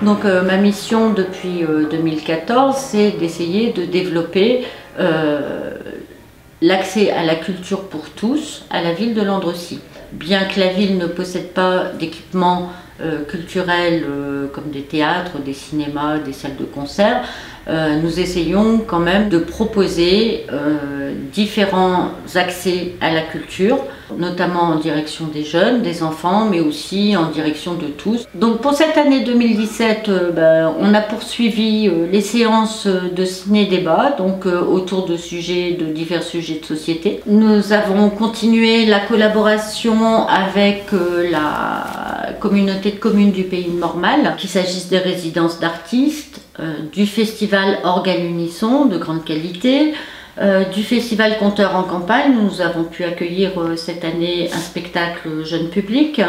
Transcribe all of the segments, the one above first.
Donc ma mission depuis 2014, c'est d'essayer de développer l'accès à la culture pour tous à la ville de Landrecies. Bien que la ville ne possède pas d'équipements culturels comme des théâtres, des cinémas, des salles de concert, nous essayons quand même de proposer différents accès à la culture, notamment en direction des jeunes, des enfants, mais aussi en direction de tous. Donc pour cette année 2017, on a poursuivi les séances de ciné-débat, donc autour de divers sujets de société. Nous avons continué la collaboration avec la communauté de communes du Pays de Mormal, qu'il s'agisse des résidences d'artistes, du festival Orgue à l'Unisson de grande qualité, du festival Conteur en campagne. Nous avons pu accueillir cette année un spectacle jeune public,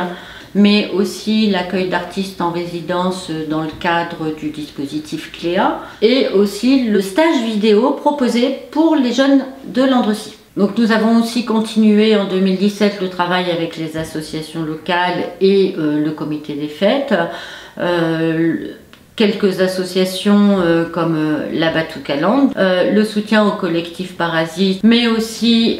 mais aussi l'accueil d'artistes en résidence dans le cadre du dispositif Cléa, et aussi le stage vidéo proposé pour les jeunes de Landrecies. Donc nous avons aussi continué en 2017 le travail avec les associations locales et le comité des fêtes. Quelques associations comme la Batoukaland, le soutien au collectif Parasite, mais aussi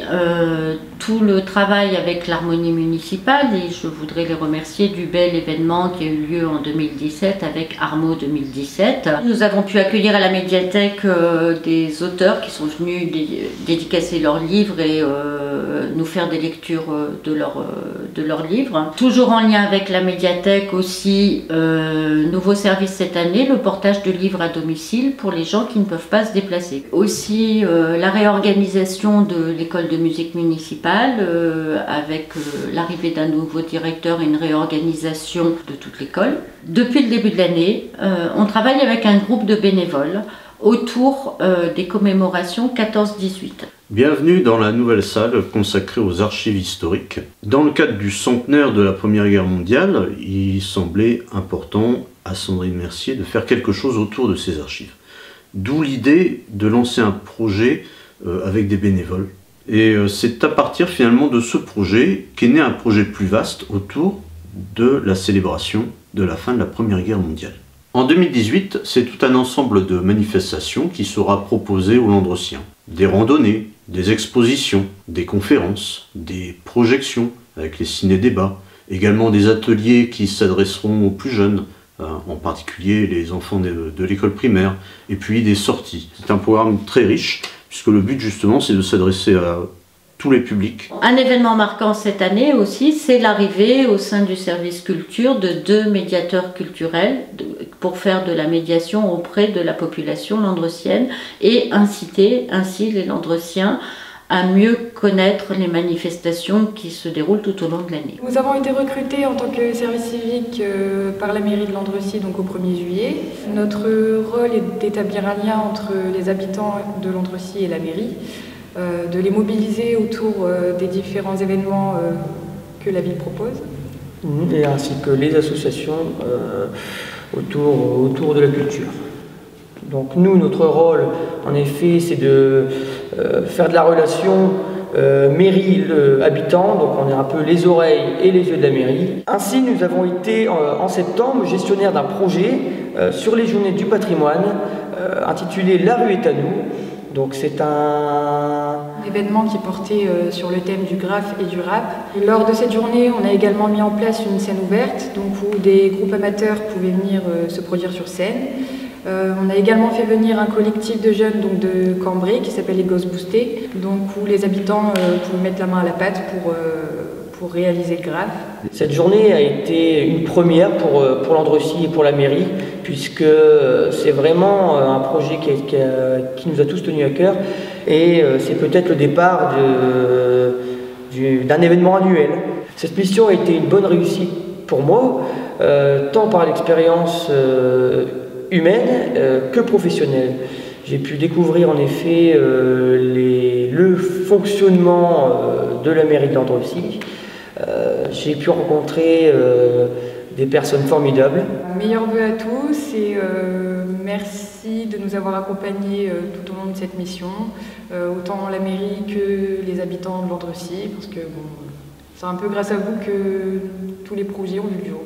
tout le travail avec l'harmonie municipale, et je voudrais les remercier du bel événement qui a eu lieu en 2017 avec Armo 2017. Nous avons pu accueillir à la médiathèque des auteurs qui sont venus dédicacer leurs livres et nous faire des lectures de leurs livres. Toujours en lien avec la médiathèque aussi, nouveau service cette année, le portage de livres à domicile pour les gens qui ne peuvent pas se déplacer. Aussi la réorganisation de l'école de musique municipale avec l'arrivée d'un nouveau directeur et une réorganisation de toute l'école. Depuis le début de l'année, on travaille avec un groupe de bénévoles autour des commémorations 14-18. Bienvenue dans la nouvelle salle consacrée aux archives historiques. Dans le cadre du centenaire de la Première Guerre mondiale, il semblait important à Sandrine Mercier de faire quelque chose autour de ces archives. D'où l'idée de lancer un projet avec des bénévoles. Et c'est à partir finalement de ce projet qu'est né un projet plus vaste autour de la célébration de la fin de la Première Guerre mondiale. En 2018, c'est tout un ensemble de manifestations qui sera proposé aux Landreciens. Des randonnées, des expositions, des conférences, des projections avec les ciné-débats, également des ateliers qui s'adresseront aux plus jeunes, en particulier les enfants de l'école primaire, et puis des sorties. C'est un programme très riche, puisque le but justement c'est de s'adresser à tous les publics. Un événement marquant cette année aussi, c'est l'arrivée au sein du service culture de 2 médiateurs culturels pour faire de la médiation auprès de la population landrecienne et inciter ainsi les Landreciens à mieux connaître les manifestations qui se déroulent tout au long de l'année. Nous avons été recrutés en tant que service civique par la mairie de Landrecies donc au 1er juillet. Notre rôle est d'établir un lien entre les habitants de Landrecies et la mairie, de les mobiliser autour des différents événements que la ville propose. Et ainsi que les associations autour de la culture. Donc nous, notre rôle, en effet, c'est de faire de la relation mairie-habitant, donc on est un peu les oreilles et les yeux de la mairie. Ainsi, nous avons été en septembre gestionnaires d'un projet sur les journées du patrimoine intitulé La rue est à nous. Donc c'est un événement qui portait sur le thème du graphe et du rap. Et lors de cette journée, on a également mis en place une scène ouverte, donc où des groupes amateurs pouvaient venir se produire sur scène. On a également fait venir un collectif de jeunes donc de Cambrai qui s'appelle les Gosses Boostés, donc où les habitants pouvaient mettre la main à la pâte pour réaliser le graphe. Cette journée a été une première pour Landrecies et pour la mairie, puisque c'est vraiment un projet qui nous a tous tenus à cœur, et c'est peut-être le départ d'un événement annuel. Cette mission a été une bonne réussite pour moi, tant par l'expérience humaine que professionnelle. J'ai pu découvrir en effet le fonctionnement de la mairie de Landrecies. J'ai pu rencontrer des personnes formidables. Meilleurs vœux à tous et merci de nous avoir accompagnés tout au long de cette mission, autant la mairie que les habitants de Landrecies, parce que bon, c'est un peu grâce à vous que tous les projets ont vu le jour.